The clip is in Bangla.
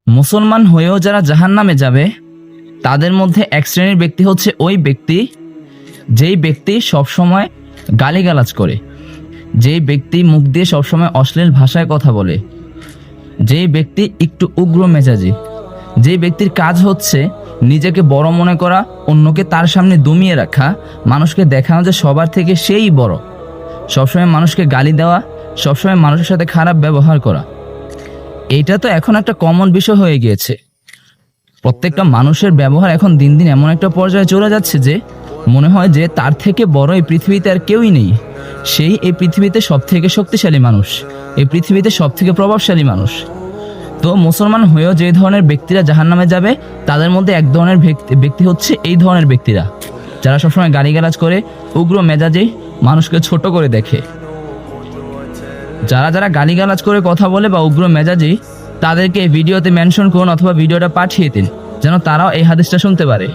মুসলমান হয়েও যারা জাহান্নামে যাবে তাদের মধ্যে এক শ্রেণীর ব্যক্তি হচ্ছে ওই ব্যক্তি যেই ব্যক্তি সবসময় গালিগালাজ করে, যেই ব্যক্তি মুখ দিয়ে সবসময় অশ্লীল ভাষায় কথা বলে, যেই ব্যক্তি একটু উগ্র মেজাজি, যেই ব্যক্তির কাজ হচ্ছে নিজেকে বড় মনে করা, অন্যকে তার সামনে দমিয়ে রাখা, মানুষকে দেখানো যে সবার থেকে সেই বড়, সবসময় মানুষকে গালি দেওয়া, সবসময় মানুষের সাথে খারাপ ব্যবহার করা। এইটা তো এখন একটা কমন বিষয় হয়ে গিয়েছে। প্রত্যেকটা মানুষের ব্যবহার এখন দিন দিন এমন একটা পর্যায়ে চলে যাচ্ছে যে মনে হয় যে তার থেকে বড় এই পৃথিবীতে আর কেউই নেই। সেই এই পৃথিবীতে সব থেকে শক্তিশালী মানুষ, এই পৃথিবীতে সব থেকে প্রভাবশালী মানুষ। তো মুসলমান হয়েও যে ধরনের ব্যক্তিরা জাহান্নামে যাবে তাদের মধ্যে এক ধরনের ব্যক্তি হচ্ছে এই ধরনের ব্যক্তিরা, যারা সবসময় গালিগালাজ করে, উগ্র মেজাজে মানুষকে ছোট করে দেখে। যারা যারা গালিগালাজ করে কথা বলে বা উগ্র মেজাজি, তাদেরকে ভিডিওতে মেনশন করুন অথবা ভিডিওটা পাঠিয়ে দিন যেন তারাও এই হাদিসটা শুনতে পারে।